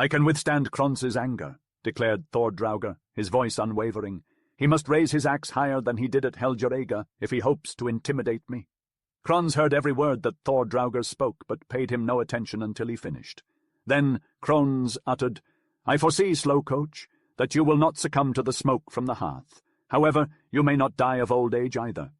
"I can withstand Krons's anger," declared Thordrauger, his voice unwavering. "He must raise his axe higher than he did at Helgerega if he hopes to intimidate me." Krons heard every word that Thordrauger spoke, but paid him no attention until he finished. Then Krons uttered, "I foresee, Slowcoach, that you will not succumb to the smoke from the hearth. However, you may not die of old age either.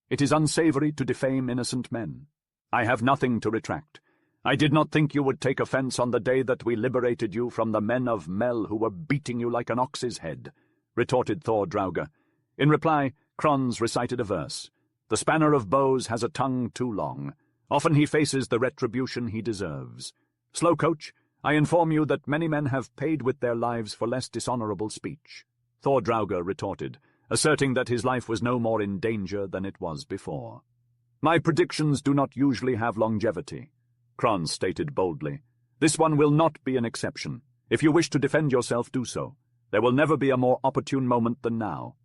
It is unsavory to defame innocent men. I have nothing to retract. I did not think you would take offence on the day that we liberated you from the men of Mel who were beating you like an ox's head," retorted Thordrauger. In reply, Krons recited a verse. "The spanner of bows has a tongue too long. Often he faces the retribution he deserves. Slowcoach, I inform you that many men have paid with their lives for less dishonourable speech," Thordrauger retorted, asserting that his life was no more in danger than it was before. "My predictions do not usually have longevity," Kron stated boldly. "This one will not be an exception. If you wish to defend yourself, do so. There will never be a more opportune moment than now."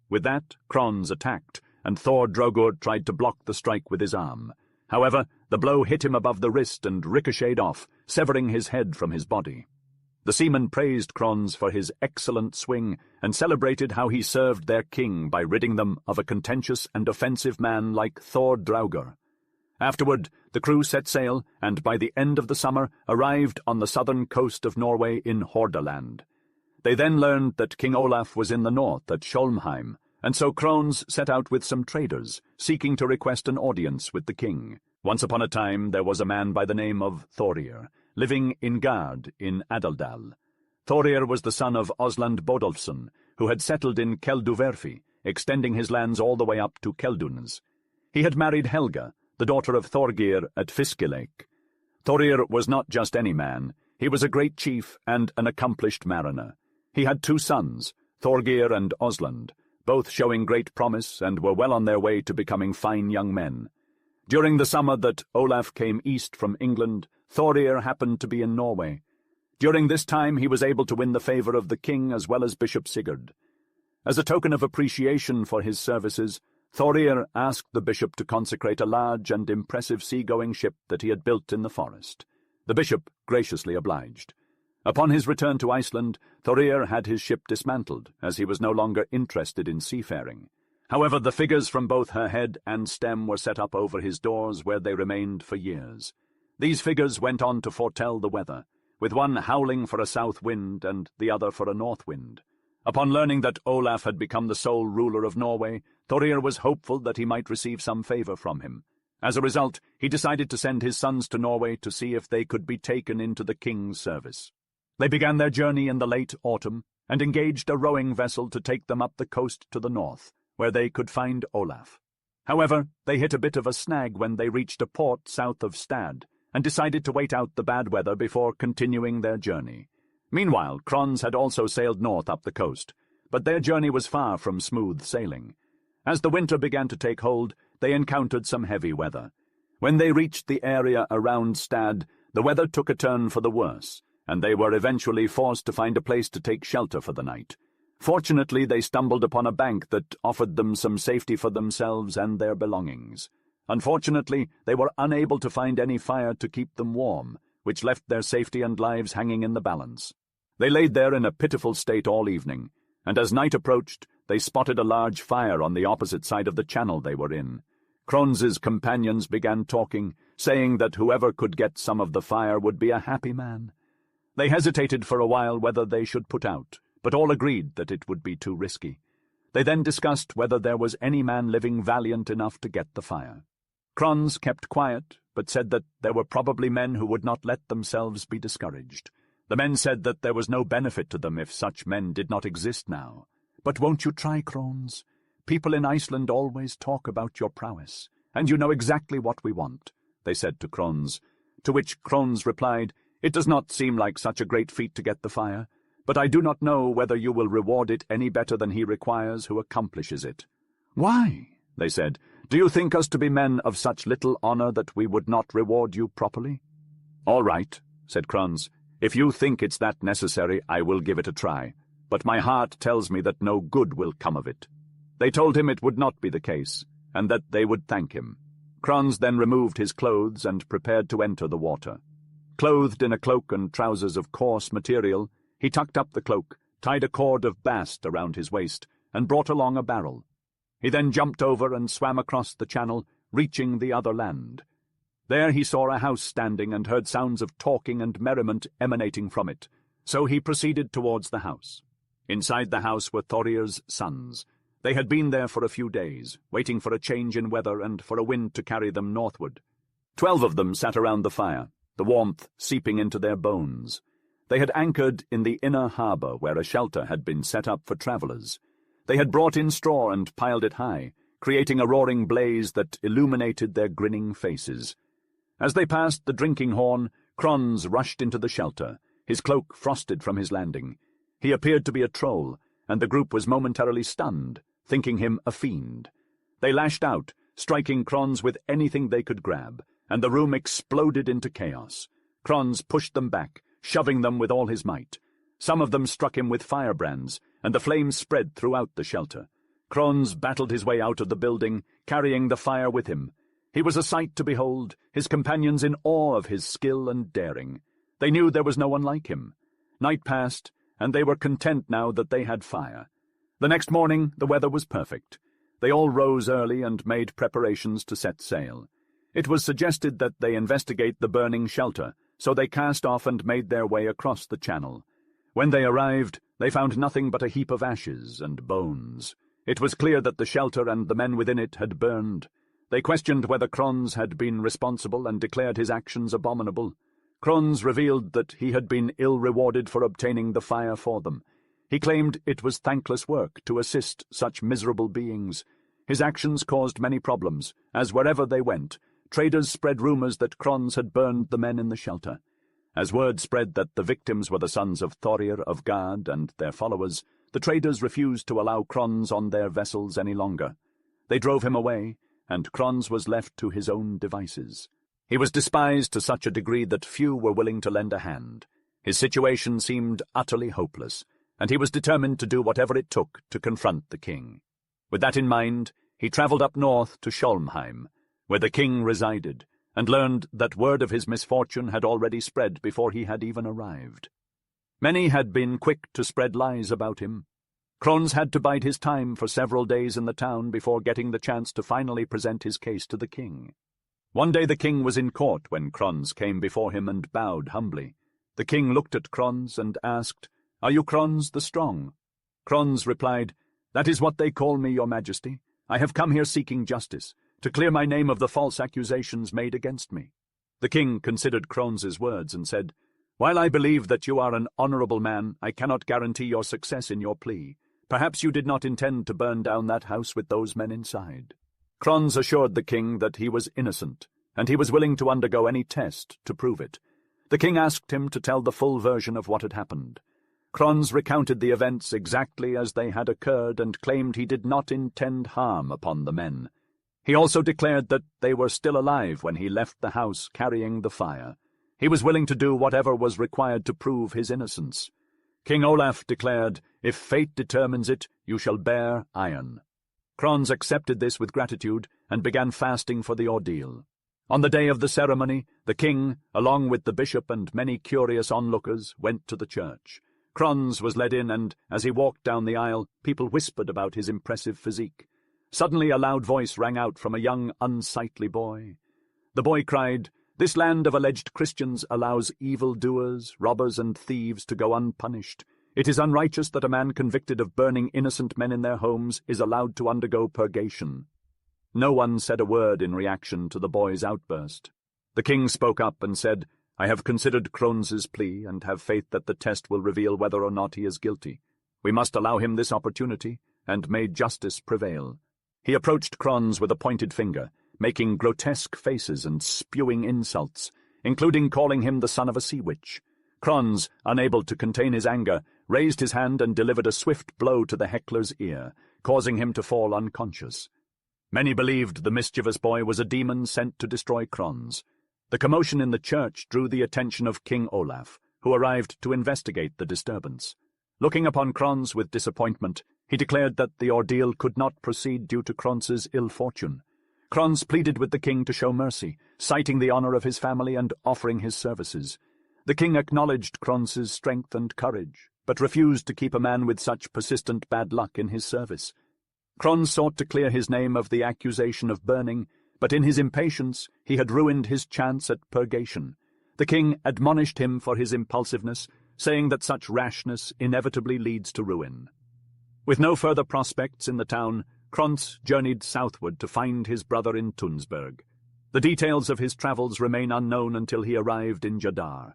With that, Krons attacked, and Thordrauger tried to block the strike with his arm. However, the blow hit him above the wrist and ricocheted off, severing his head from his body. The seamen praised Krons for his excellent swing and celebrated how he served their king by ridding them of a contentious and offensive man like Thordrauger. Afterward, the crew set sail, and by the end of the summer arrived on the southern coast of Norway in Hordaland. They then learned that King Olaf was in the north at Skjolmheim, and so Krons set out with some traders, seeking to request an audience with the king. Once upon a time there was a man by the name of Thorir, living in Gard in Adeldal. Thorir was the son of Osland Bodolfsson, who had settled in Kelduverfi, extending his lands all the way up to Kelduns. He had married Helga, the daughter of Thorgir at Fiskilake. Thorir was not just any man. He was a great chief and an accomplished mariner. He had 2 sons, Thorgir and Osland, both showing great promise and were well on their way to becoming fine young men. During the summer that Olaf came east from England, Thorir happened to be in Norway. During this time he was able to win the favour of the king as well as Bishop Sigurd. As a token of appreciation for his services, Thorir asked the bishop to consecrate a large and impressive sea-going ship that he had built in the forest. The bishop graciously obliged. Upon his return to Iceland, Thorir had his ship dismantled, as he was no longer interested in seafaring. However, the figures from both her head and stem were set up over his doors, where they remained for years. These figures went on to foretell the weather, with one howling for a south wind and the other for a north wind. Upon learning that Olaf had become the sole ruler of Norway, Thorir was hopeful that he might receive some favour from him. As a result, he decided to send his sons to Norway to see if they could be taken into the king's service. They began their journey in the late autumn, and engaged a rowing vessel to take them up the coast to the north, where they could find Olaf. However, they hit a bit of a snag when they reached a port south of Stad, and decided to wait out the bad weather before continuing their journey. Meanwhile, Krons had also sailed north up the coast, but their journey was far from smooth sailing. As the winter began to take hold, they encountered some heavy weather. When they reached the area around Stad, the weather took a turn for the worse, and they were eventually forced to find a place to take shelter for the night. Fortunately, they stumbled upon a bank that offered them some safety for themselves and their belongings. Unfortunately, they were unable to find any fire to keep them warm, which left their safety and lives hanging in the balance. They laid there in a pitiful state all evening, and as night approached, they spotted a large fire on the opposite side of the channel they were in. Krons's companions began talking, saying that whoever could get some of the fire would be a happy man. They hesitated for a while whether they should put out, but all agreed that it would be too risky. They then discussed whether there was any man living valiant enough to get the fire. Krons kept quiet, but said that there were probably men who would not let themselves be discouraged. The men said that there was no benefit to them if such men did not exist now. "But won't you try, Krons? People in Iceland always talk about your prowess, and you know exactly what we want," they said to Krons, to which Krons replied, "It does not seem like such a great feat to get the fire, but I do not know whether you will reward it any better than he requires who accomplishes it." "Why?" they said. "Do you think us to be men of such little honour that we would not reward you properly?" "All right," said Krons. "If you think it's that necessary, I will give it a try, but my heart tells me that no good will come of it." They told him it would not be the case, and that they would thank him. Krons then removed his clothes and prepared to enter the water. Clothed in a cloak and trousers of coarse material, he tucked up the cloak, tied a cord of bast around his waist, and brought along a barrel. He then jumped over and swam across the channel, reaching the other land. There he saw a house standing and heard sounds of talking and merriment emanating from it, so he proceeded towards the house. Inside the house were Thorir's sons. They had been there for a few days, waiting for a change in weather and for a wind to carry them northward. 12 of them sat around the fire, the warmth seeping into their bones. They had anchored in the inner harbour where a shelter had been set up for travellers. They had brought in straw and piled it high, creating a roaring blaze that illuminated their grinning faces. As they passed the drinking horn, Kron's rushed into the shelter, his cloak frosted from his landing. He appeared to be a troll, and the group was momentarily stunned, thinking him a fiend. They lashed out, striking Kron's with anything they could grab, and the room exploded into chaos. Kron's pushed them back, shoving them with all his might. Some of them struck him with firebrands, and the flames spread throughout the shelter. Kron's battled his way out of the building, carrying the fire with him. He was a sight to behold, his companions in awe of his skill and daring. They knew there was no one like him. Night passed, and they were content now that they had fire. The next morning the weather was perfect. They all rose early and made preparations to set sail. It was suggested that they investigate the burning shelter, so they cast off and made their way across the channel. When they arrived, they found nothing but a heap of ashes and bones. It was clear that the shelter and the men within it had burned. They questioned whether Kron's had been responsible and declared his actions abominable. Kron's revealed that he had been ill-rewarded for obtaining the fire for them. He claimed it was thankless work to assist such miserable beings. His actions caused many problems, as wherever they went, traders spread rumors that Kron's had burned the men in the shelter. As word spread that the victims were the sons of Thorir of Gad and their followers, the traders refused to allow Kron's on their vessels any longer. They drove him away, and Kron's was left to his own devices. He was despised to such a degree that few were willing to lend a hand. His situation seemed utterly hopeless, and he was determined to do whatever it took to confront the king. With that in mind, he travelled up north to Sholmheim, where the king resided, and learned that word of his misfortune had already spread before he had even arrived. Many had been quick to spread lies about him. Kron's had to bide his time for several days in the town before getting the chance to finally present his case to the king. One day the king was in court when Kron's came before him and bowed humbly. The king looked at Kron's and asked, "Are you Kron's the Strong?" Kron's replied, "That is what they call me, your majesty. I have come here seeking justice, to clear my name of the false accusations made against me." The king considered Kron's words and said, "While I believe that you are an honourable man, I cannot guarantee your success in your plea. Perhaps you did not intend to burn down that house with those men inside." Kron's assured the king that he was innocent, and he was willing to undergo any test to prove it. The king asked him to tell the full version of what had happened. Kron's recounted the events exactly as they had occurred and claimed he did not intend harm upon the men. He also declared that they were still alive when he left the house carrying the fire. He was willing to do whatever was required to prove his innocence. King Olaf declared, "If fate determines it, you shall bear iron." Kron's accepted this with gratitude and began fasting for the ordeal. On the day of the ceremony, the king, along with the bishop and many curious onlookers, went to the church. Kron's was led in, and as he walked down the aisle, people whispered about his impressive physique. Suddenly a loud voice rang out from a young, unsightly boy. The boy cried, "This land of alleged Christians allows evil-doers, robbers, and thieves to go unpunished. It is unrighteous that a man convicted of burning innocent men in their homes is allowed to undergo purgation." No one said a word in reaction to the boy's outburst. The king spoke up and said, "I have considered Kron's plea and have faith that the test will reveal whether or not he is guilty. We must allow him this opportunity, and may justice prevail." He approached Kron's with a pointed finger, making grotesque faces and spewing insults, including calling him the son of a sea witch. Kron's, unable to contain his anger, raised his hand and delivered a swift blow to the heckler's ear, causing him to fall unconscious. Many believed the mischievous boy was a demon sent to destroy Kron's. The commotion in the church drew the attention of King Olaf, who arrived to investigate the disturbance. Looking upon Kron's with disappointment, he declared that the ordeal could not proceed due to Kron's ill fortune. Kron's pleaded with the king to show mercy, citing the honor of his family and offering his services. The king acknowledged Krons's strength and courage, but refused to keep a man with such persistent bad luck in his service. Kron sought to clear his name of the accusation of burning, but in his impatience he had ruined his chance at purgation. The king admonished him for his impulsiveness, saying that such rashness inevitably leads to ruin. With no further prospects in the town, Krons journeyed southward to find his brother in Tunsberg. The details of his travels remain unknown until he arrived in Jadar.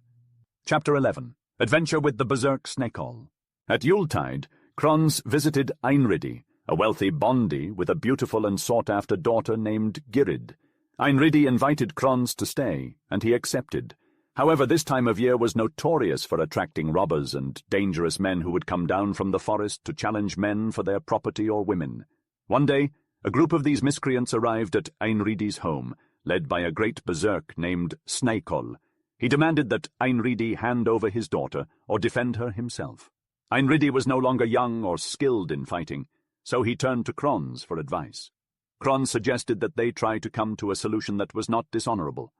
Chapter 11. Adventure with the Berserk Snækoll. At Yuletide, Krons visited Einridi, a wealthy bondi with a beautiful and sought-after daughter named Gyrid. Einridi invited Krons to stay, and he accepted. However, this time of year was notorious for attracting robbers and dangerous men who would come down from the forest to challenge men for their property or women. One day, a group of these miscreants arrived at Einridi's home, led by a great berserk named Snækoll. He demanded that Einridi hand over his daughter or defend her himself. Einridi was no longer young or skilled in fighting, so he turned to Krons for advice. Kron suggested that they try to come to a solution that was not dishonorable.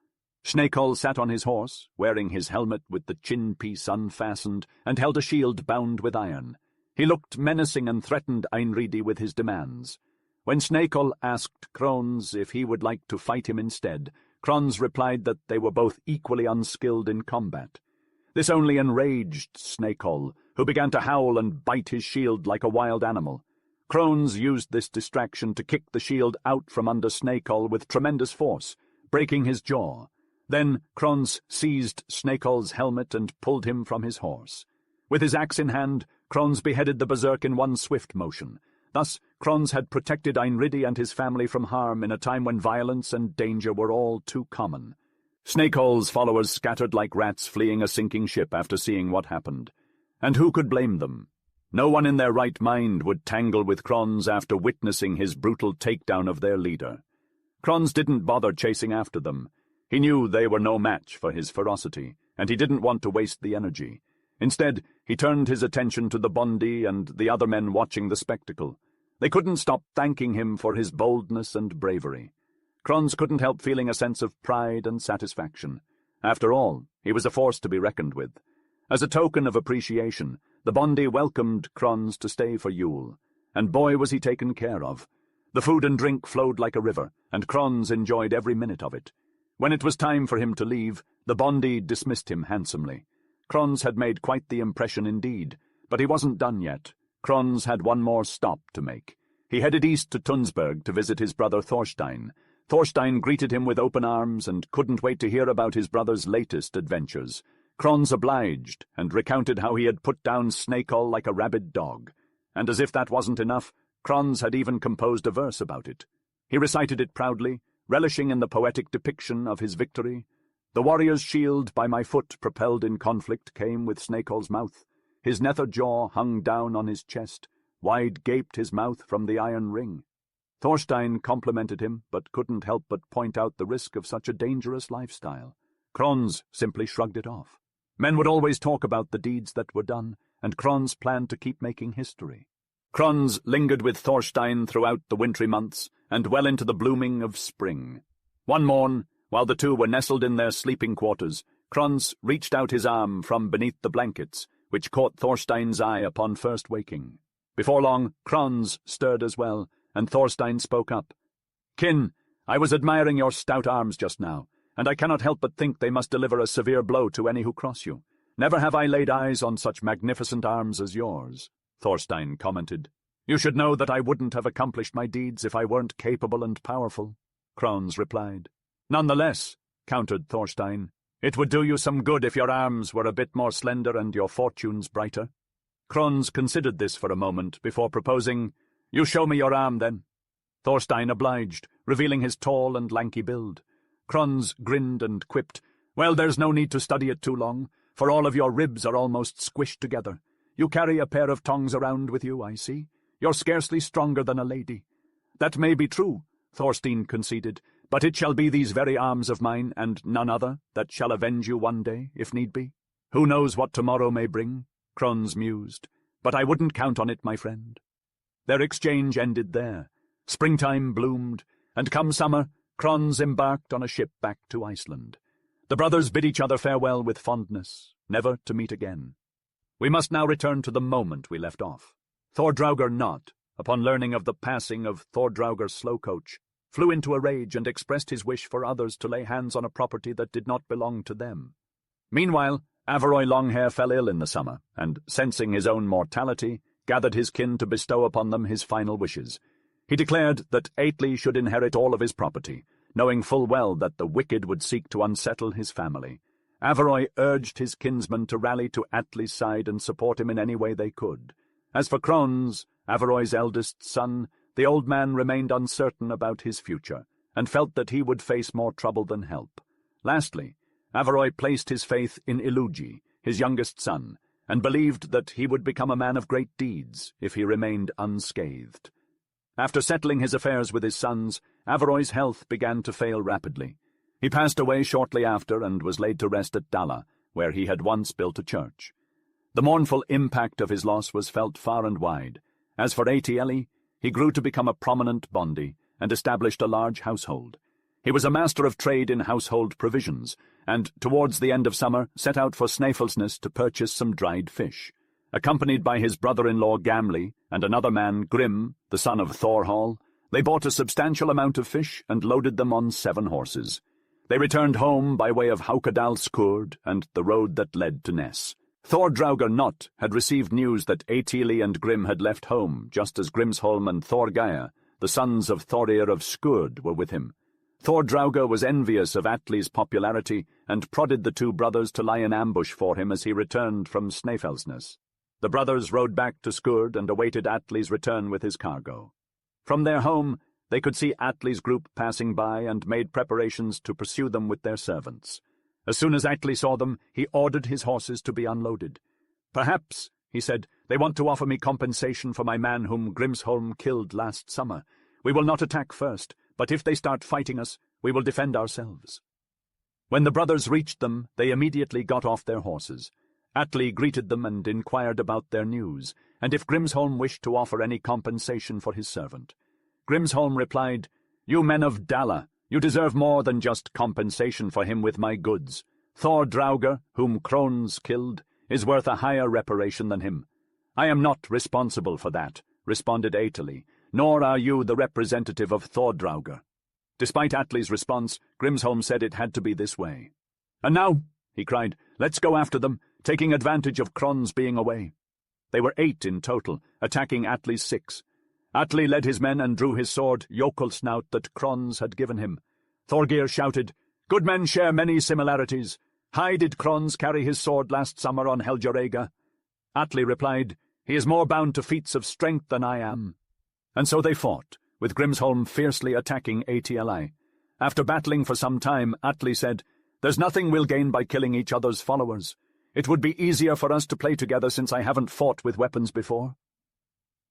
Snækoll sat on his horse, wearing his helmet with the chin-piece unfastened, and held a shield bound with iron. He looked menacing and threatened Einridi with his demands. When Snækoll asked Krons if he would like to fight him instead, Krons replied that they were both equally unskilled in combat. This only enraged Snækoll, who began to howl and bite his shield like a wild animal. Krons used this distraction to kick the shield out from under Snækoll with tremendous force, breaking his jaw. Then Krons seized Snækoll's helmet and pulled him from his horse. With his axe in hand, Krons beheaded the berserk in one swift motion. Thus, Krons had protected Einridi and his family from harm in a time when violence and danger were all too common. Snækoll's followers scattered like rats fleeing a sinking ship after seeing what happened. And who could blame them? No one in their right mind would tangle with Krons after witnessing his brutal takedown of their leader. Krons didn't bother chasing after them. He knew they were no match for his ferocity, and he didn't want to waste the energy. Instead, he turned his attention to the bondi and the other men watching the spectacle. They couldn't stop thanking him for his boldness and bravery. Krons couldn't help feeling a sense of pride and satisfaction. After all, he was a force to be reckoned with. As a token of appreciation, the bondi welcomed Krons to stay for Yule, and boy was he taken care of. The food and drink flowed like a river, and Krons enjoyed every minute of it. When it was time for him to leave, the bondi dismissed him handsomely. Krons had made quite the impression indeed, but he wasn't done yet. Krons had one more stop to make. He headed east to Tunsberg to visit his brother Thorstein. Thorstein greeted him with open arms and couldn't wait to hear about his brother's latest adventures. Krons obliged and recounted how he had put down Snækoll like a rabid dog. And as if that wasn't enough, Krons had even composed a verse about it. He recited it proudly, relishing in the poetic depiction of his victory. The warrior's shield by my foot propelled in conflict came with Snækoll's mouth. His nether jaw hung down on his chest, wide gaped his mouth from the iron ring. Thorstein complimented him, but couldn't help but point out the risk of such a dangerous lifestyle. Krons simply shrugged it off. Men would always talk about the deeds that were done, and Krons planned to keep making history. Krons lingered with Thorstein throughout the wintry months, and well into the blooming of spring. One morn, while the two were nestled in their sleeping quarters, Krons reached out his arm from beneath the blankets, which caught Thorstein's eye upon first waking. Before long, Krons stirred as well, and Thorstein spoke up. "Kin, I was admiring your stout arms just now, and I cannot help but think they must deliver a severe blow to any who cross you. Never have I laid eyes on such magnificent arms as yours," Thorstein commented. "You should know that I wouldn't have accomplished my deeds if I weren't capable and powerful," Krons replied. "Nonetheless," countered Thorstein, "it would do you some good if your arms were a bit more slender and your fortunes brighter." Krons considered this for a moment before proposing, "You show me your arm, then." Thorstein obliged, revealing his tall and lanky build. Krons grinned and quipped, "Well, there's no need to study it too long, for all of your ribs are almost squished together. You carry a pair of tongs around with you, I see. You're scarcely stronger than a lady." "That may be true," Thorstein conceded, "but it shall be these very arms of mine, and none other, that shall avenge you one day, if need be. Who knows what tomorrow may bring?" Krons mused, "but I wouldn't count on it, my friend." Their exchange ended there. Springtime bloomed, and come summer, Krons embarked on a ship back to Iceland. The The brothers bid each other farewell with fondness, never to meet again. We must now return to the moment we left off. Thordraugur Not, upon learning of the passing of Thordraugur's slow coach, flew into a rage and expressed his wish for others to lay hands on a property that did not belong to them. Meanwhile, Averoy Longhair fell ill in the summer, and, sensing his own mortality, gathered his kin to bestow upon them his final wishes. He declared that Atli should inherit all of his property, knowing full well that the wicked would seek to unsettle his family. Averoy urged his kinsmen to rally to Atli's side and support him in any way they could. As for Kron's, Averoy's eldest son, the old man remained uncertain about his future, and felt that he would face more trouble than help. Lastly, Averoy placed his faith in Illugi, his youngest son, and believed that he would become a man of great deeds if he remained unscathed. After settling his affairs with his sons, Averoy's health began to fail rapidly. He passed away shortly after and was laid to rest at Dala, where he had once built a church. The mournful impact of his loss was felt far and wide. As for Atieli, he grew to become a prominent bondi and established a large household. He was a master of trade in household provisions, and, towards the end of summer, set out for Snæfellsnes to purchase some dried fish. Accompanied by his brother-in-law Gamli and another man, Grim, the son of Thorhall, they bought a substantial amount of fish and loaded them on 7 horses. They returned home by way of Haukadalskurd and the road that led to Ness. Thordraugur Not had received news that Atili and Grim had left home, just as Grimsholm and Thorgeir, the sons of Thorir of Skurd, were with him. Thordraugur was envious of Atli's popularity and prodded the 2 brothers to lie in ambush for him as he returned from Snæfellsnes. The brothers rode back to Skurd and awaited Atli's return with his cargo. From their home, they could see Atli's group passing by and made preparations to pursue them with their servants. As soon as Atli saw them, he ordered his horses to be unloaded. "Perhaps," he said, "they want to offer me compensation for my man whom Grimsholm killed last summer. We will not attack first, but if they start fighting us, we will defend ourselves." When the brothers reached them, they immediately got off their horses. Atli greeted them and inquired about their news, and if Grimsholm wished to offer any compensation for his servant. Grimsholm replied, "You men of Dala, you deserve more than just compensation for him with my goods. Thordraugur, whom Kron's killed, is worth a higher reparation than him." "I am not responsible for that," responded Atli, "nor are you the representative of Thordraugur." Despite Atli's response, Grimsholm said it had to be this way. "And now," he cried, "let's go after them, taking advantage of Kron's being away." They were 8 in total, attacking Atli's 6. Atli led his men and drew his sword, Jökulsnaut, that Kron's had given him. Thorgeir shouted, "Good men share many similarities. High did Kron's carry his sword last summer on Helgerega." Atli replied, "He is more bound to feats of strength than I am." And so they fought, with Grimsholm fiercely attacking Atieli. After battling for some time, Atli said, "There's nothing we'll gain by killing each other's followers. It would be easier for us to play together since I haven't fought with weapons before."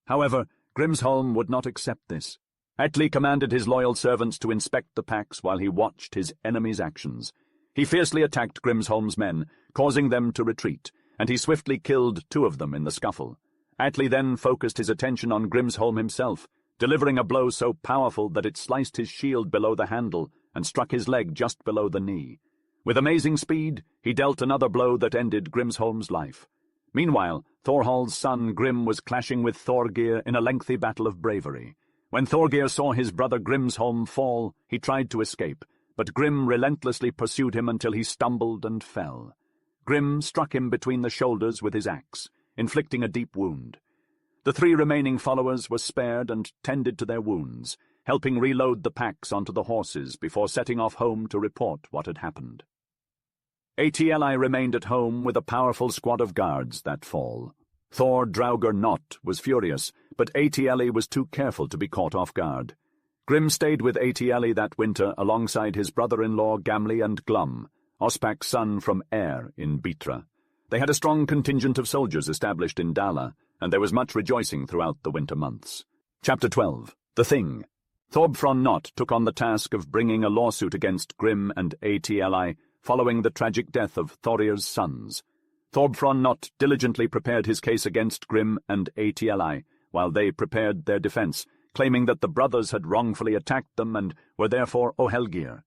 However, Grimsholm would not accept this. Atli commanded his loyal servants to inspect the packs while he watched his enemy's actions. He fiercely attacked Grimsholm's men, causing them to retreat, and he swiftly killed 2 of them in the scuffle. Atli then focused his attention on Grimsholm himself, delivering a blow so powerful that it sliced his shield below the handle and struck his leg just below the knee. With amazing speed, he dealt another blow that ended Grimsholm's life. Meanwhile, Thorhall's son Grim was clashing with Thorgeir in a lengthy battle of bravery. When Thorgeir saw his brother Grimsholm fall, he tried to escape, but Grim relentlessly pursued him until he stumbled and fell. Grim struck him between the shoulders with his axe, inflicting a deep wound. The 3 remaining followers were spared and tended to their wounds, helping reload the packs onto the horses before setting off home to report what had happened. Atieli remained at home with a powerful squad of guards that fall. Thordraugur Not was furious, but Atieli was too careful to be caught off guard. Grim stayed with Atieli that winter alongside his brother-in-law Gamli and Glum, Ospak's son from Air in Bitra. They had a strong contingent of soldiers established in Dala, and there was much rejoicing throughout the winter months. Chapter 12. The Thing. Thorbfron Not took on the task of bringing a lawsuit against Grim and Atieli following the tragic death of Thorir's sons. Thorbfron Not diligently prepared his case against Grim and Atieli, while they prepared their defense, claiming that the brothers had wrongfully attacked them and were therefore Ohelgir.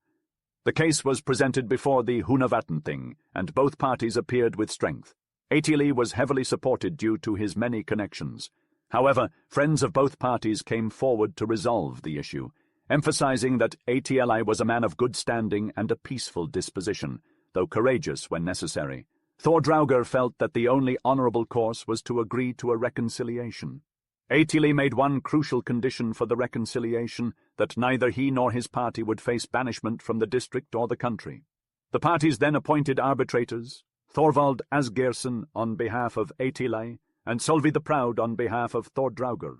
The case was presented before the Hunavatenthing, and both parties appeared with strength. Ætili was heavily supported due to his many connections. However, friends of both parties came forward to resolve the issue, emphasizing that Ætili was a man of good standing and a peaceful disposition, though courageous when necessary. Thordraugr felt that the only honorable course was to agree to a reconciliation. Ætili made one crucial condition for the reconciliation, that neither he nor his party would face banishment from the district or the country. The parties then appointed arbitrators, Thorvald Asgeirsson on behalf of Ætili, and Solvi the Proud on behalf of Thordraugr.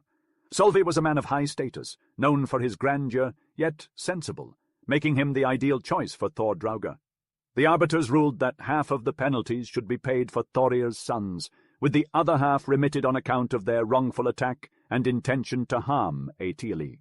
Solvi was a man of high status, known for his grandeur, yet sensible, making him the ideal choice for Thordraugr. The arbiters ruled that half of the penalties should be paid for Thorir's sons, with the other half remitted on account of their wrongful attack and intention to harm Ætili.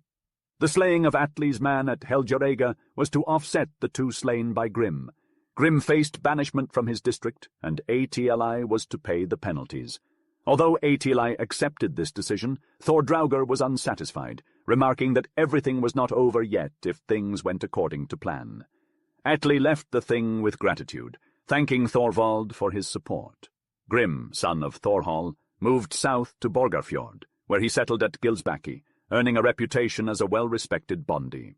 The slaying of Atli's man at Helgeregga was to offset the two slain by Grim. Grim faced banishment from his district, and Ætili was to pay the penalties. Although Ætili accepted this decision, Thordraugr was unsatisfied, remarking that everything was not over yet if things went according to plan. Atli left the thing with gratitude, thanking Thorvald for his support. Grim, son of Thorhall, moved south to Borgarfjord, where he settled at Gilsbacki, earning a reputation as a well-respected bondi.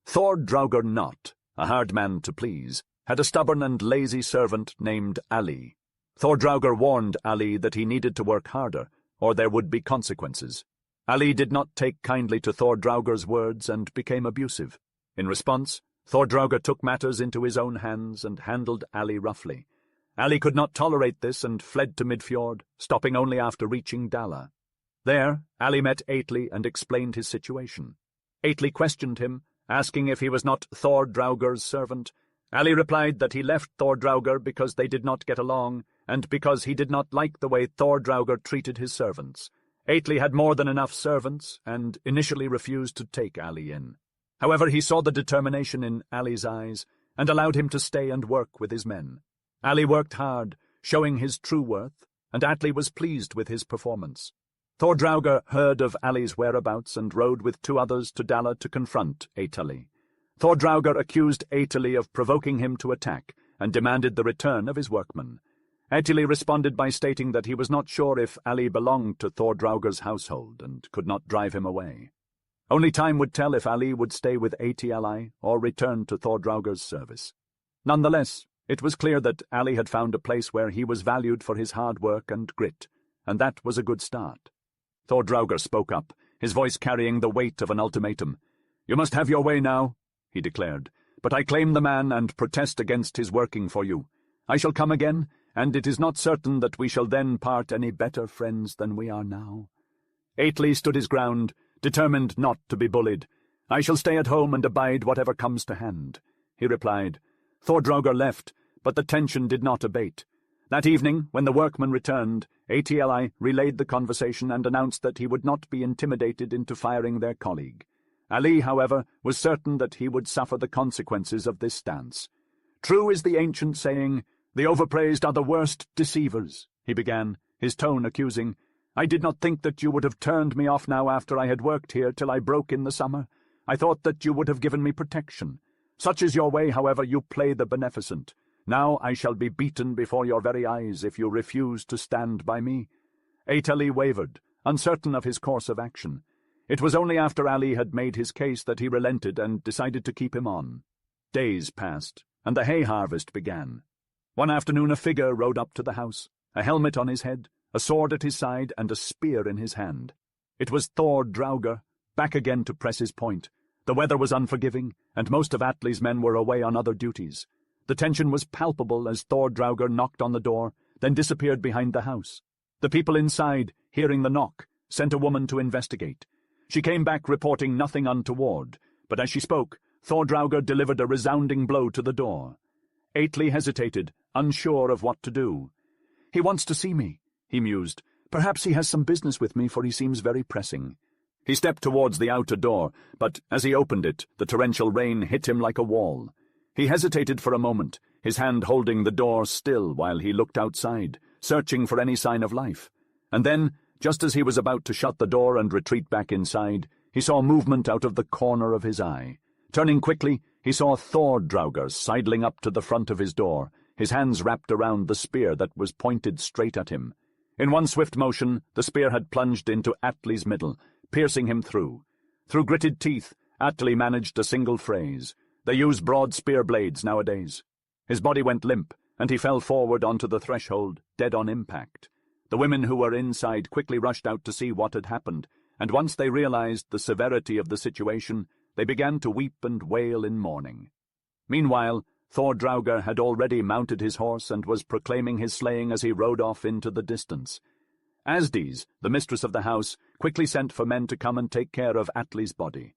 Thordraugr Not, a hard man to please, had a stubborn and lazy servant named Ali. Thordraugr warned Ali that he needed to work harder, or there would be consequences. Ali did not take kindly to Thordraugr's words and became abusive. In response, Thordraugr took matters into his own hands and handled Ali roughly. Ali could not tolerate this and fled to Midfjord, stopping only after reaching Dala. There, Ali met Ætli and explained his situation. Ætli questioned him, asking if he was not Thordraugr's servant. Ali replied that he left Thordraugr because they did not get along, and because he did not like the way Thordraugr treated his servants. Ætli had more than enough servants, and initially refused to take Ali in. However, he saw the determination in Ali's eyes, and allowed him to stay and work with his men. Ali worked hard, showing his true worth, and Atli was pleased with his performance. Thordraugr heard of Ali's whereabouts and rode with two others to Dala to confront Ætili. Thordraugr accused Ætili of provoking him to attack and demanded the return of his workmen. Ætili responded by stating that he was not sure if Ali belonged to Thordraugr's household and could not drive him away. Only time would tell if Ali would stay with Ætili or return to Thordraugr's service. Nonetheless, it was clear that Ali had found a place where he was valued for his hard work and grit, and that was a good start. Thordraugr spoke up, his voice carrying the weight of an ultimatum. "You must have your way now," he declared, "but I claim the man and protest against his working for you. I shall come again, and it is not certain that we shall then part any better friends than we are now." Ætli stood his ground, determined not to be bullied. "I shall stay at home and abide whatever comes to hand," he replied. Thordraugr left, but the tension did not abate. That evening, when the workmen returned, Ætli relayed the conversation and announced that he would not be intimidated into firing their colleague. Ali, however, was certain that he would suffer the consequences of this stance. "True is the ancient saying, 'The overpraised are the worst deceivers,'" he began, his tone accusing. "I did not think that you would have turned me off now after I had worked here till I broke in the summer. I thought that you would have given me protection. Such is your way, however, you play the beneficent. Now I shall be beaten before your very eyes if you refuse to stand by me." Ætili wavered, uncertain of his course of action. It was only after Ali had made his case that he relented and decided to keep him on. Days passed, and the hay harvest began. One afternoon a figure rode up to the house, a helmet on his head, a sword at his side, and a spear in his hand. It was Thordraugr, back again to press his point. The weather was unforgiving, and most of Atli's men were away on other duties. The tension was palpable as Thordraugr knocked on the door, then disappeared behind the house. The people inside, hearing the knock, sent a woman to investigate. She came back reporting nothing untoward, but as she spoke, Thordraugr delivered a resounding blow to the door. Ætli hesitated, unsure of what to do. "He wants to see me," he mused. "Perhaps he has some business with me, for he seems very pressing." He stepped towards the outer door, but as he opened it, the torrential rain hit him like a wall. He hesitated for a moment, his hand holding the door still while he looked outside, searching for any sign of life. And then, just as he was about to shut the door and retreat back inside, he saw movement out of the corner of his eye. Turning quickly, he saw Thordraugur sidling up to the front of his door, his hands wrapped around the spear that was pointed straight at him. In one swift motion, the spear had plunged into Atli's middle, piercing him through. Through gritted teeth, Atli managed a single phrase. They use broad spear blades nowadays. His body went limp, and he fell forward onto the threshold, dead on impact. The women who were inside quickly rushed out to see what had happened, and once they realized the severity of the situation, they began to weep and wail in mourning. Meanwhile, Thordraugur had already mounted his horse and was proclaiming his slaying as he rode off into the distance. Asdis, the mistress of the house, quickly sent for men to come and take care of Atli's body.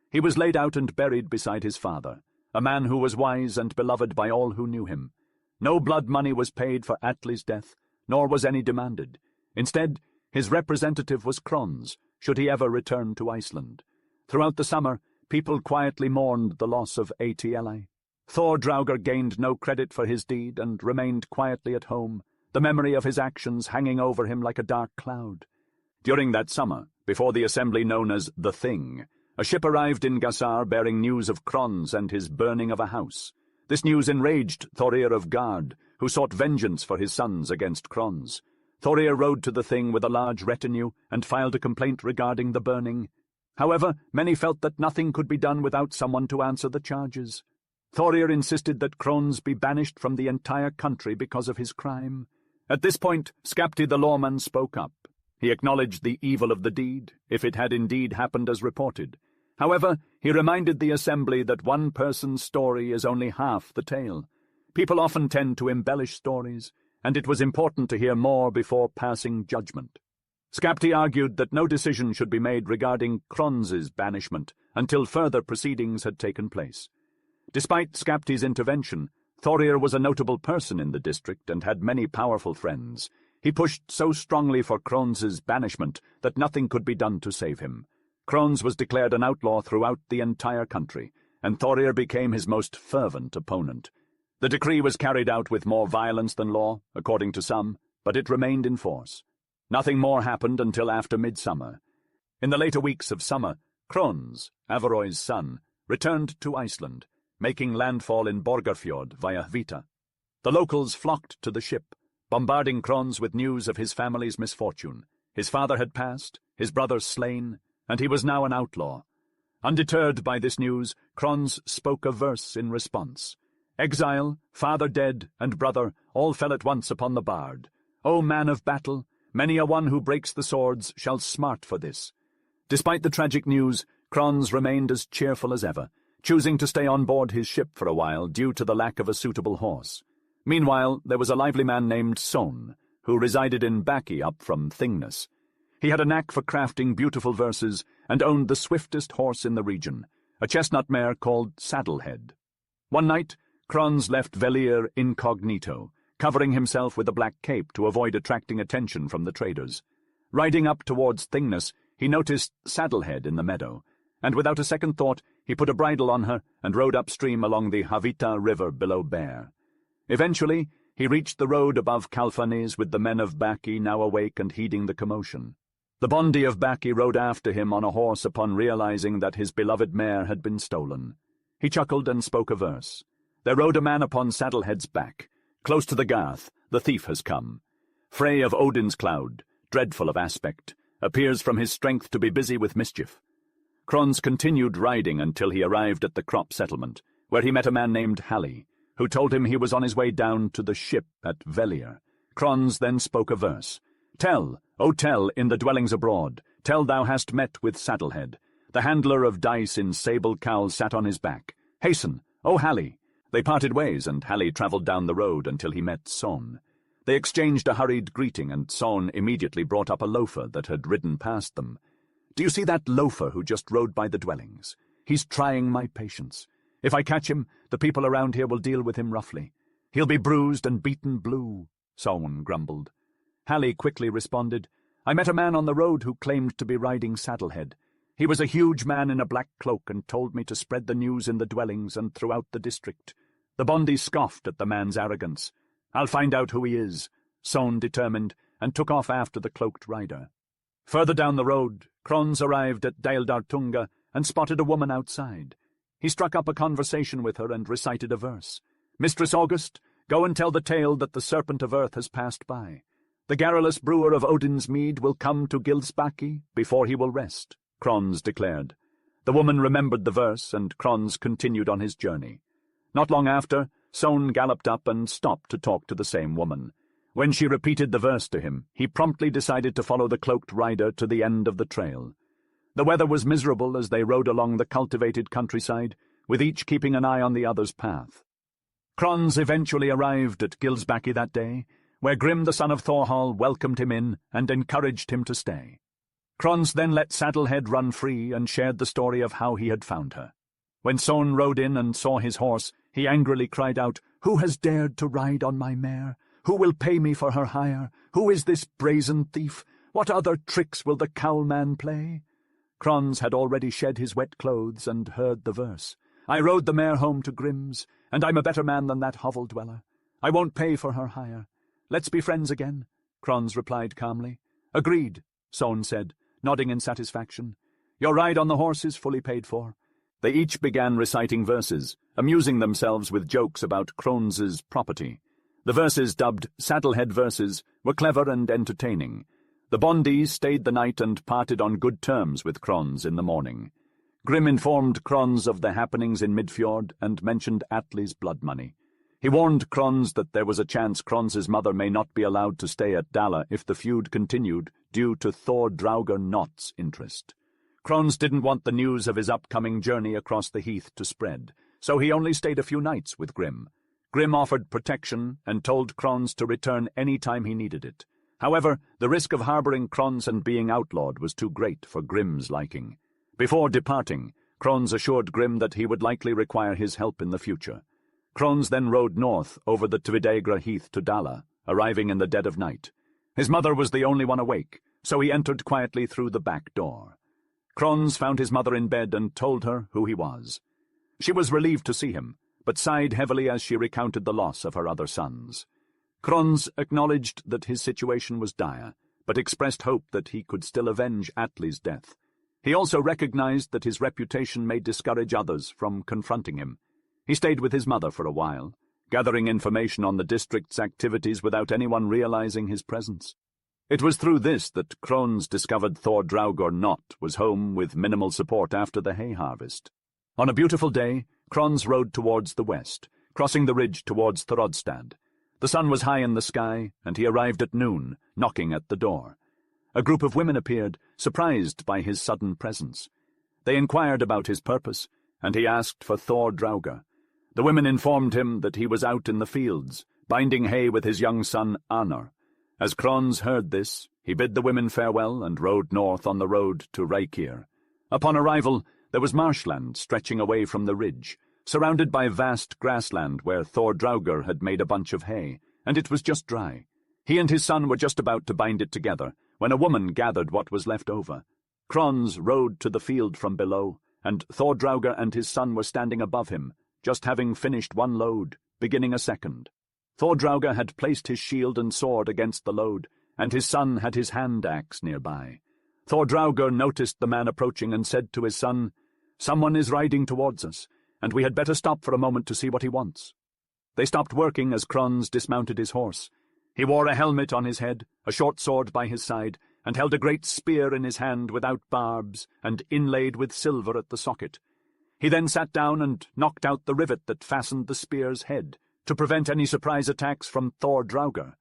He was laid out and buried beside his father, a man who was wise and beloved by all who knew him. No blood money was paid for Atli's death, nor was any demanded. Instead, his representative was Kron's, should he ever return to Iceland. Throughout the summer, people quietly mourned the loss of Atli. Thordraugur gained no credit for his deed and remained quietly at home, the memory of his actions hanging over him like a dark cloud. During that summer, before the assembly known as the Thing, a ship arrived in Gassar bearing news of Kron's and his burning of a house. This news enraged Thorir of Gard, who sought vengeance for his sons against Kron's. Thorir rode to the Thing with a large retinue and filed a complaint regarding the burning. However, many felt that nothing could be done without someone to answer the charges. Thorir insisted that Kron's be banished from the entire country because of his crime. At this point, Skapti the lawman spoke up. He acknowledged the evil of the deed, if it had indeed happened as reported. However, he reminded the assembly that one person's story is only half the tale. People often tend to embellish stories, and it was important to hear more before passing judgment. Skapti argued that no decision should be made regarding Kron's banishment until further proceedings had taken place. Despite Skapti's intervention, Thorir was a notable person in the district and had many powerful friends. He pushed so strongly for Kron's banishment that nothing could be done to save him. Kron's was declared an outlaw throughout the entire country, and Thorir became his most fervent opponent. The decree was carried out with more violence than law, according to some, but it remained in force. Nothing more happened until after midsummer. In the later weeks of summer, Kron's, Averoy's son, returned to Iceland, making landfall in Borgarfjord via Hvita. The locals flocked to the ship, bombarding Kron's with news of his family's misfortune. His father had passed, his brother slain, and he was now an outlaw. Undeterred by this news, Kron's spoke a verse in response. Exile, father dead, and brother all fell at once upon the bard. O man of battle, many a one who breaks the swords shall smart for this. Despite the tragic news, Kron's remained as cheerful as ever, choosing to stay on board his ship for a while due to the lack of a suitable horse. Meanwhile, there was a lively man named Son, who resided in Baki up from Thingness. He had a knack for crafting beautiful verses and owned the swiftest horse in the region, a chestnut mare called Saddlehead. One night, Kron's left Velir incognito, covering himself with a black cape to avoid attracting attention from the traders. Riding up towards Thingness, he noticed Saddlehead in the meadow, and without a second thought, he put a bridle on her and rode upstream along the Hvita River below Bear. Eventually, he reached the road above Kalfanes with the men of Baki now awake and heeding the commotion. The Bondi of Baki rode after him on a horse upon realizing that his beloved mare had been stolen. He chuckled and spoke a verse. There rode a man upon Saddlehead's back. Close to the garth, the thief has come. Frey of Odin's cloud, dreadful of aspect, appears from his strength to be busy with mischief. Kron's continued riding until he arrived at the crop settlement, where he met a man named Halli, who told him he was on his way down to the ship at Velir. Kron's then spoke a verse. Tell, O tell, in the dwellings abroad, tell thou hast met with Saddlehead. The handler of dice in sable cowl sat on his back. Hasten, O Halli! They parted ways, and Halli travelled down the road until he met Son. They exchanged a hurried greeting, and Son immediately brought up a loafer that had ridden past them. Do you see that loafer who just rode by the dwellings? He's trying my patience. If I catch him, the people around here will deal with him roughly. He'll be bruised and beaten blue, Son grumbled. Halli quickly responded, I met a man on the road who claimed to be riding Saddlehead. He was a huge man in a black cloak and told me to spread the news in the dwellings and throughout the district. The Bondi scoffed at the man's arrogance. I'll find out who he is, Son determined, and took off after the cloaked rider. Further down the road, Kron's arrived at Deildartunga and spotted a woman outside. He struck up a conversation with her and recited a verse. "Mistress August, go and tell the tale that the serpent of earth has passed by. The garrulous brewer of Odin's mead will come to Gilsbaki before he will rest," Krons declared. The woman remembered the verse, and Krons continued on his journey. Not long after, Son galloped up and stopped to talk to the same woman. When she repeated the verse to him, he promptly decided to follow the cloaked rider to the end of the trail. The weather was miserable as they rode along the cultivated countryside, with each keeping an eye on the other's path. Krons eventually arrived at Gilsbaki that day, where Grim the son of Thorhall welcomed him in and encouraged him to stay. Krons then let Saddlehead run free and shared the story of how he had found her. When Son rode in and saw his horse, he angrily cried out, "Who has dared to ride on my mare? Who will pay me for her hire? Who is this brazen thief? What other tricks will the cowlman play?" Krons had already shed his wet clothes and heard the verse. "I rode the mare home to Grim's, and I'm a better man than that hovel-dweller. I won't pay for her hire. Let's be friends again," Krons replied calmly. "Agreed," Son said, nodding in satisfaction. "Your ride on the horse is fully paid for." They each began reciting verses, amusing themselves with jokes about Krons's property. The verses, dubbed Saddlehead verses, were clever and entertaining. The Bondies stayed the night and parted on good terms with Krons in the morning. Grim informed Krons of the happenings in Midfjord and mentioned Atli's blood money. He warned Krons that there was a chance Krons's mother may not be allowed to stay at Dala if the feud continued due to Thor Draugr Knott's interest. Krons didn't want the news of his upcoming journey across the heath to spread, so he only stayed a few nights with Grim. Grim offered protection and told Krons to return any time he needed it. However, the risk of harboring Krons and being outlawed was too great for Grim's liking. Before departing, Krons assured Grim that he would likely require his help in the future. Krons then rode north over the Tvidagra heath to Dala, arriving in the dead of night. His mother was the only one awake, so he entered quietly through the back door. Krons found his mother in bed and told her who he was. She was relieved to see him, but sighed heavily as she recounted the loss of her other sons. Krons acknowledged that his situation was dire, but expressed hope that he could still avenge Atli's death. He also recognized that his reputation may discourage others from confronting him. He stayed with his mother for a while, gathering information on the district's activities without anyone realizing his presence. It was through this that Krons discovered Thor Draugr Knott was home with minimal support after the hay harvest. On a beautiful day, Krons rode towards the west, crossing the ridge towards Throdstad. The sun was high in the sky, and he arrived at noon, knocking at the door. A group of women appeared, surprised by his sudden presence. They inquired about his purpose, and he asked for Thor Draugr. The women informed him that he was out in the fields, binding hay with his young son Anar. As Krons heard this, he bid the women farewell and rode north on the road to Reykir. Upon arrival, there was marshland stretching away from the ridge, surrounded by vast grassland where Thor Draugr had made a bunch of hay, and it was just dry. He and his son were just about to bind it together, when a woman gathered what was left over. Krons rode to the field from below, and Thor Draugr and his son were standing above him, just having finished one load, beginning a second. Thor Draugr had placed his shield and sword against the load, and his son had his hand-axe nearby. Thor Draugr noticed the man approaching and said to his son, "Someone is riding towards us, and we had better stop for a moment to see what he wants." They stopped working as Krons dismounted his horse. He wore a helmet on his head, a short sword by his side, and held a great spear in his hand without barbs and inlaid with silver at the socket. He then sat down and knocked out the rivet that fastened the spear's head, to prevent any surprise attacks from Thor Draugr.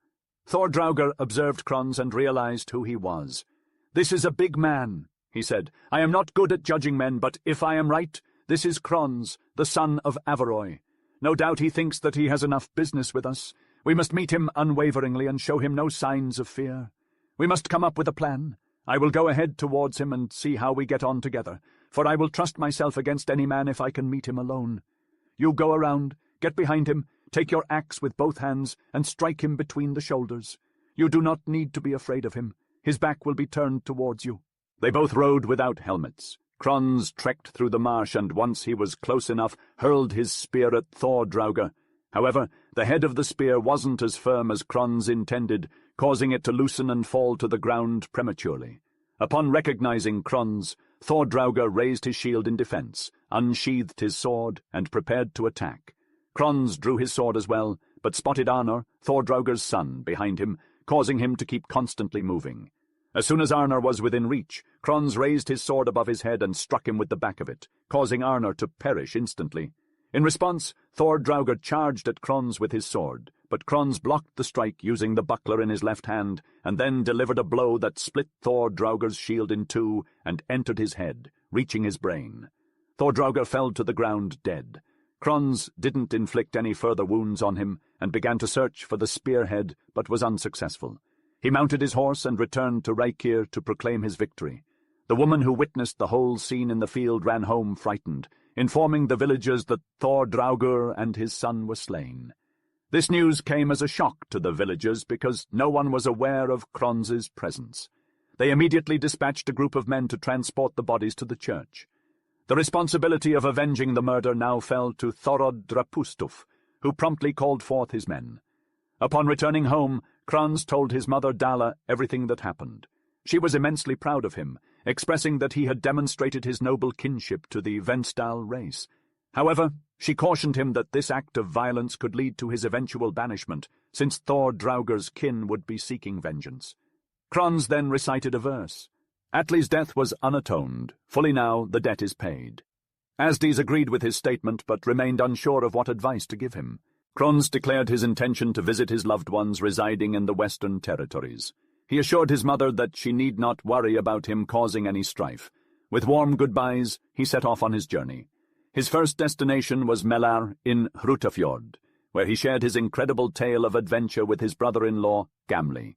Thor Draugr observed Krons and realized who he was. "This is a big man," he said. "I am not good at judging men, but if I am right, this is Krons, the son of Averoy. No doubt he thinks that he has enough business with us. We must meet him unwaveringly and show him no signs of fear. We must come up with a plan. I will go ahead towards him and see how we get on together, for I will trust myself against any man if I can meet him alone. You go around, get behind him, take your axe with both hands, and strike him between the shoulders. You do not need to be afraid of him. His back will be turned towards you." They both rode without helmets. Krons trekked through the marsh and once he was close enough, hurled his spear at Thor Draugr. However, the head of the spear wasn't as firm as Krons intended, causing it to loosen and fall to the ground prematurely. Upon recognizing Krons, Thordraugur raised his shield in defence, unsheathed his sword, and prepared to attack. Krons drew his sword as well, but spotted Arnor, Thordraugur's son, behind him, causing him to keep constantly moving. As soon as Arnor was within reach, Krons raised his sword above his head and struck him with the back of it, causing Arnor to perish instantly. In response, Thordraugur charged at Krons with his sword, but Krons blocked the strike using the buckler in his left hand, and then delivered a blow that split Thordraugur's shield in two and entered his head, reaching his brain. Thordraugur fell to the ground dead. Krons didn't inflict any further wounds on him and began to search for the spearhead, but was unsuccessful. He mounted his horse and returned to Reykir to proclaim his victory. The woman who witnessed the whole scene in the field ran home frightened, informing the villagers that Thordraugur and his son were slain. This news came as a shock to the villagers because no one was aware of Krons's presence. They immediately dispatched a group of men to transport the bodies to the church. The responsibility of avenging the murder now fell to Thorod Drapustuf, who promptly called forth his men. Upon returning home, Krons told his mother Dala everything that happened. She was immensely proud of him, expressing that he had demonstrated his noble kinship to the Venstal race. However, she cautioned him that this act of violence could lead to his eventual banishment, since Thordraugur's kin would be seeking vengeance. Krons then recited a verse. Atli's death was unatoned. Fully now the debt is paid. Asdis agreed with his statement, but remained unsure of what advice to give him. Krons declared his intention to visit his loved ones residing in the Western Territories. He assured his mother that she need not worry about him causing any strife. With warm goodbyes, he set off on his journey. His first destination was Melar in Hrutafjord, where he shared his incredible tale of adventure with his brother-in-law, Gamli.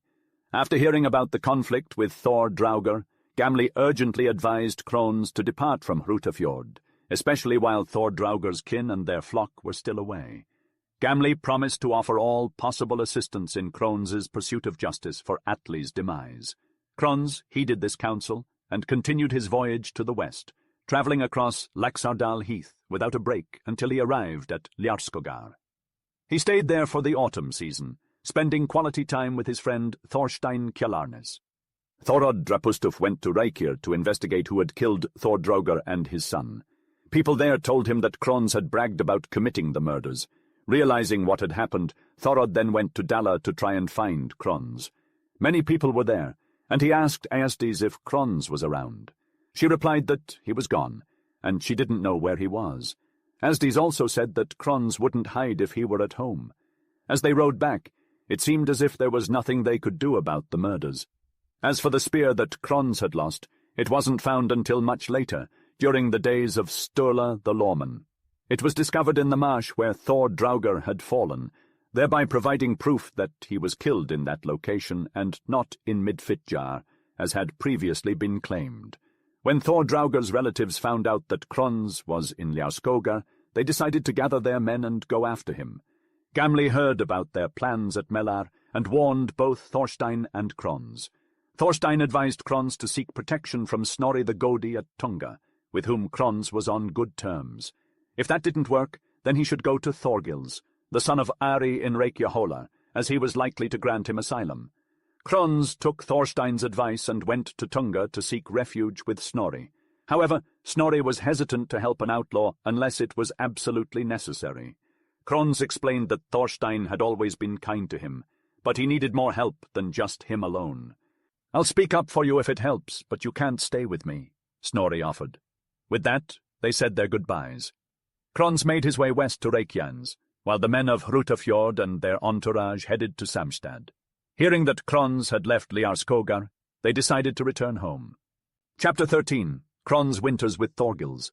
After hearing about the conflict with Thordraugur, Gamli urgently advised Krons to depart from Hrutafjord, especially while Thordraugur's kin and their flock were still away. Gamli promised to offer all possible assistance in Krons's pursuit of justice for Atli's demise. Krons heeded this counsel and continued his voyage to the west, travelling across Laxardal Heath without a break until he arrived at Ljarskogar. He stayed there for the autumn season, spending quality time with his friend Thorstein Kjalarnes. Thorod Drapustuf went to Reykir to investigate who had killed Thordraugur and his son. People there told him that Krons had bragged about committing the murders. Realizing what had happened, Thorod then went to Dala to try and find Krons. Many people were there, and he asked Asdis if Krons was around. She replied that he was gone, and she didn't know where he was. Asdis also said that Krons wouldn't hide if he were at home. As they rode back, it seemed as if there was nothing they could do about the murders. As for the spear that Krons had lost, it wasn't found until much later, during the days of Sturla the Lawman. It was discovered in the marsh where Thordraugur had fallen, thereby providing proof that he was killed in that location and not in Midfitjar, as had previously been claimed. When Thordraugur's relatives found out that Krons was in Ljarskogar, they decided to gather their men and go after him. Gamli heard about their plans at Melar and warned both Thorstein and Krons. Thorstein advised Krons to seek protection from Snorri the Godi at Tunga, with whom Krons was on good terms. If that didn't work, then he should go to Thorgils, the son of Ari in Reykjahola, as he was likely to grant him asylum. Krons took Thorstein's advice and went to Tunga to seek refuge with Snorri. However, Snorri was hesitant to help an outlaw unless it was absolutely necessary. Krons explained that Thorstein had always been kind to him, but he needed more help than just him alone. "I'll speak up for you if it helps, but you can't stay with me," Snorri offered. With that, they said their goodbyes. Krons made his way west to Reykjans, while the men of Hrutafjord and their entourage headed to Samstad. Hearing that Krons had left Ljarskogar, they decided to return home. Chapter 13. Krons winters with Thorgils.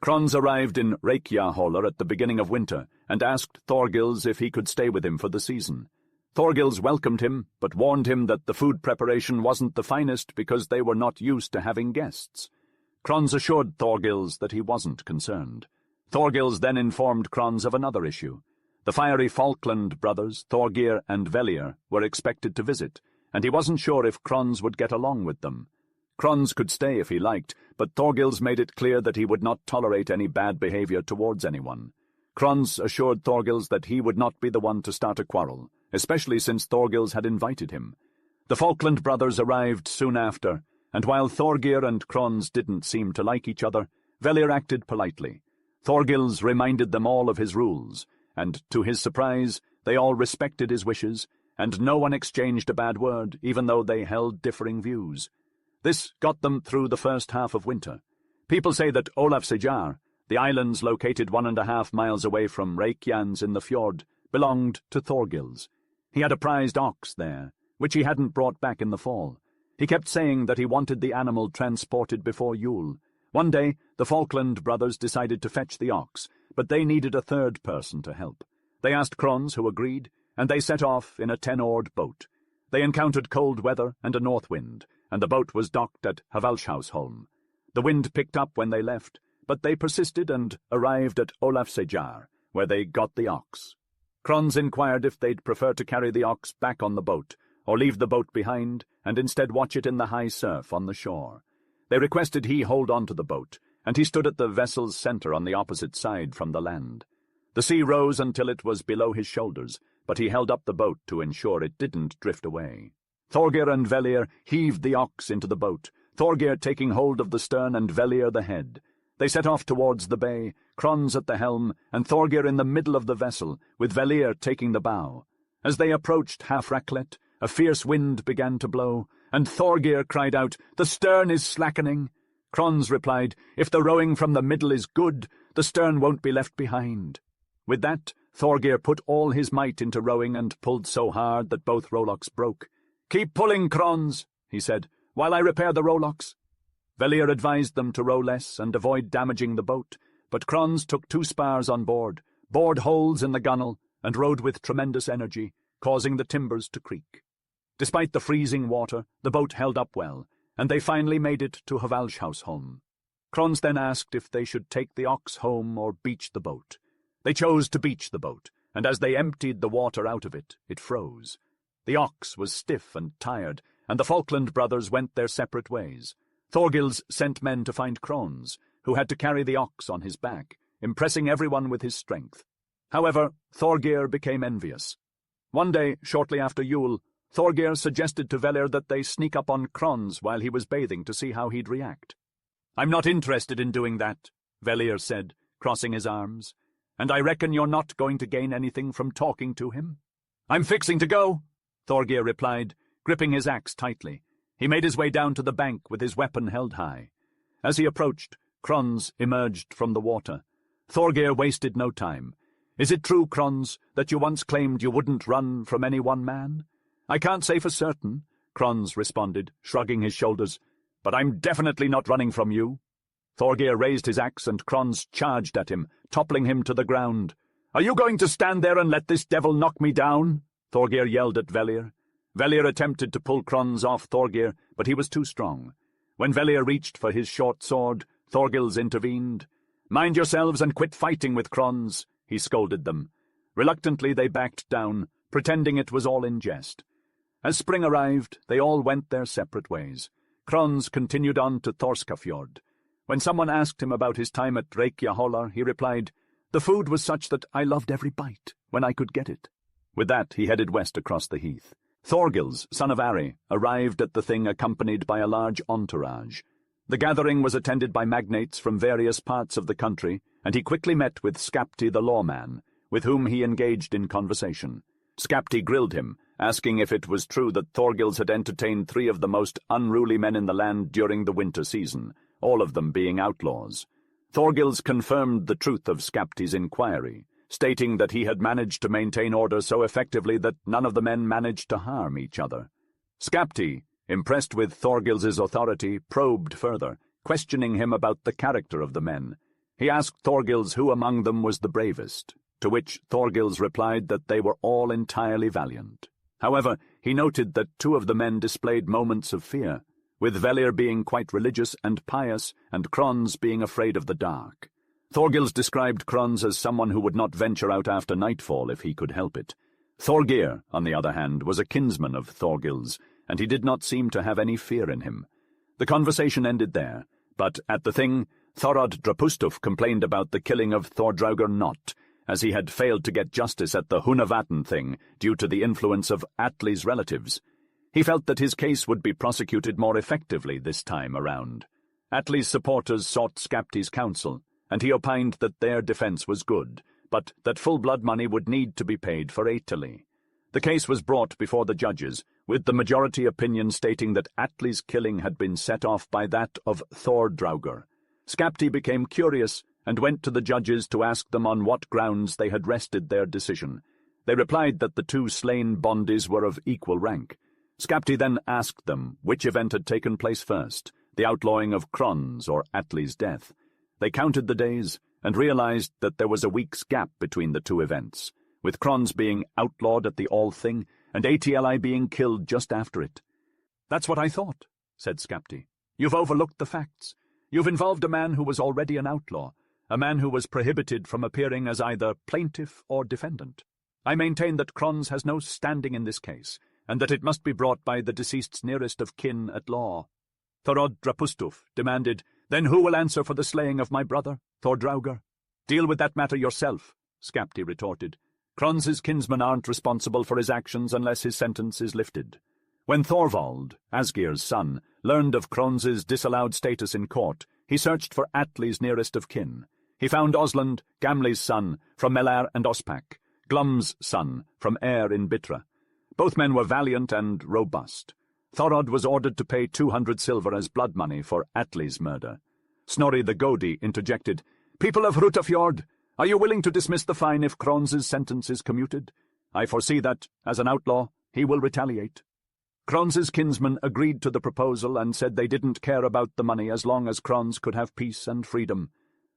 Krons arrived in Reykjaholar at the beginning of winter and asked Thorgils if he could stay with him for the season. Thorgils welcomed him, but warned him that the food preparation wasn't the finest because they were not used to having guests. Krons assured Thorgils that he wasn't concerned. Thorgils then informed Krons of another issue. The fiery Falkland brothers, Thorgir and Velir, were expected to visit, and he wasn't sure if Krons would get along with them. Krons could stay if he liked, but Thorgils made it clear that he would not tolerate any bad behavior towards anyone. Krons assured Thorgils that he would not be the one to start a quarrel, especially since Thorgils had invited him. The Falkland brothers arrived soon after, and while Thorgeir and Krons didn't seem to like each other, Vellir acted politely. Thorgils reminded them all of his rules, and to his surprise, they all respected his wishes, and no one exchanged a bad word, even though they held differing views. This got them through the first half of winter. People say that Ólafseyjar, the islands located 1.5 miles away from Reykjans in the fjord, belonged to Thorgils. He had a prized ox there, which he hadn't brought back in the fall. He kept saying that he wanted the animal transported before Yule. One day, the Falkland brothers decided to fetch the ox, but they needed a third person to help. They asked Krons, who agreed, and they set off in a 10-oared boat. They encountered cold weather and a north wind, and the boat was docked at Havalshausholm. The wind picked up when they left, but they persisted and arrived at Ólafseyjar, where they got the ox. Krons inquired if they'd prefer to carry the ox back on the boat, or leave the boat behind, and instead watch it in the high surf on the shore. They requested he hold on to the boat, and he stood at the vessel's centre on the opposite side from the land. The sea rose until it was below his shoulders, but he held up the boat to ensure it didn't drift away. Thorgeir and Vellir heaved the ox into the boat, Thorgeir taking hold of the stern and Vellir the head. They set off towards the bay, Krons at the helm, and Thorgeir in the middle of the vessel, with Vellir taking the bow. As they approached Hafraklet, a fierce wind began to blow, and Thorgeir cried out, "The stern is slackening." Krons replied, "If the rowing from the middle is good, the stern won't be left behind." With that, Thorgeir put all his might into rowing and pulled so hard that both rowlocks broke. "Keep pulling, Krons," he said, "while I repair the rowlocks." Vellir advised them to row less and avoid damaging the boat, but Krons took 2 spars on board, bored holes in the gunwale, and rowed with tremendous energy, causing the timbers to creak. Despite the freezing water, the boat held up well, and they finally made it to Havalshausholm. Krons then asked if they should take the ox home or beach the boat. They chose to beach the boat, and as they emptied the water out of it, it froze. The ox was stiff and tired, and the Falkland brothers went their separate ways. Thorgils sent men to find Krons, who had to carry the ox on his back, impressing everyone with his strength. However, Thorgeir became envious. One day, shortly after Yule, Thorgeir suggested to Vellir that they sneak up on Krons while he was bathing to see how he'd react. "I'm not interested in doing that," Vellir said, crossing his arms, "and I reckon you're not going to gain anything from talking to him." "I'm fixing to go," Thorgeir replied, gripping his axe tightly. He made his way down to the bank with his weapon held high. As he approached, Krons emerged from the water. Thorgeir wasted no time. "Is it true, Krons, that you once claimed you wouldn't run from any one man?" "I can't say for certain," Krons responded, shrugging his shoulders, "but I'm definitely not running from you." Thorgeir raised his axe and Krons charged at him, toppling him to the ground. "Are you going to stand there and let this devil knock me down?" Thorgeir yelled at Vellir. Vellir attempted to pull Krons off Thorgeir, but he was too strong. When Vellir reached for his short sword, Thorgils intervened. "Mind yourselves and quit fighting with Krons," he scolded them. Reluctantly they backed down, pretending it was all in jest. As spring arrived, they all went their separate ways. Krons continued on to Thorskafjord. When someone asked him about his time at Reykjahollar, he replied, "The food was such that I loved every bite, when I could get it." With that, he headed west across the heath. Thorgils, son of Ari, arrived at the thing accompanied by a large entourage. The gathering was attended by magnates from various parts of the country, and he quickly met with Skapti the lawman, with whom he engaged in conversation. Skapti grilled him, asking if it was true that Thorgils had entertained 3 of the most unruly men in the land during the winter season, all of them being outlaws. Thorgils confirmed the truth of Skapti's inquiry, stating that he had managed to maintain order so effectively that none of the men managed to harm each other. Skapti, impressed with Thorgils's authority, probed further, questioning him about the character of the men. He asked Thorgils who among them was the bravest, to which Thorgils replied that they were all entirely valiant. However, he noted that 2 of the men displayed moments of fear, with Vellir being quite religious and pious, and Krons being afraid of the dark. Thorgils described Krons as someone who would not venture out after nightfall if he could help it. Thorgeir, on the other hand, was a kinsman of Thorgils, and he did not seem to have any fear in him. The conversation ended there, but at the thing, Thorod Drapustuf complained about the killing of Thordraugur Not, as he had failed to get justice at the Hunavatten thing due to the influence of Atli's relatives. He felt that his case would be prosecuted more effectively this time around. Atli's supporters sought Skapti's counsel, and he opined that their defense was good, but that full blood money would need to be paid for Atli. The case was brought before the judges, with the majority opinion stating that Atli's killing had been set off by that of Thordraugur. Skapti became curious and went to the judges to ask them on what grounds they had rested their decision. They replied that the two slain bondis were of equal rank. Skapti then asked them which event had taken place first, the outlawing of Kron's or Atli's death. They counted the days and realized that there was a week's gap between the two events, with Kron's being outlawed at the All-Thing and Atli being killed just after it. "That's what I thought," said Skapti. "You've overlooked the facts. You've involved a man who was already an outlaw, a man who was prohibited from appearing as either plaintiff or defendant. I maintain that Kron's has no standing in this case, and that it must be brought by the deceased's nearest of kin at law." Thorod Drapustuf demanded, "Then who will answer for the slaying of my brother, Thordraugur?" "Deal with that matter yourself," Skapti retorted. "Kron's kinsmen aren't responsible for his actions unless his sentence is lifted." When Thorvald, Asgir's son, learned of Kron's disallowed status in court, he searched for Atli's nearest of kin. He found Osland, Gamli's son, from Melar and Ospak, Glum's son, from Air in Bitra. Both men were valiant and robust. Thorod was ordered to pay 200 silver as blood money for Atli's murder. Snorri the Godi interjected, "People of Hrutafjord, are you willing to dismiss the fine if Kron's sentence is commuted? I foresee that, as an outlaw, he will retaliate." Kron's kinsmen agreed to the proposal and said they didn't care about the money as long as Kron's could have peace and freedom.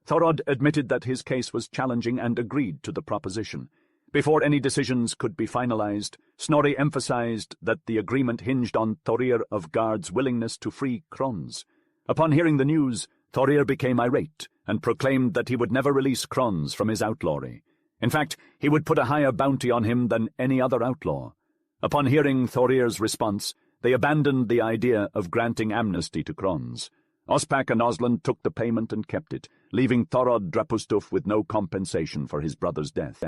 Thorod admitted that his case was challenging and agreed to the proposition. Before any decisions could be finalized, Snorri emphasized that the agreement hinged on Thorir of Gard's willingness to free Kron's. Upon hearing the news, Thorir became irate and proclaimed that he would never release Kron's from his outlawry. In fact, he would put a higher bounty on him than any other outlaw. Upon hearing Thorir's response, they abandoned the idea of granting amnesty to Kron's. Ospak and Osland took the payment and kept it, leaving Thorod Drapustuf with no compensation for his brother's death.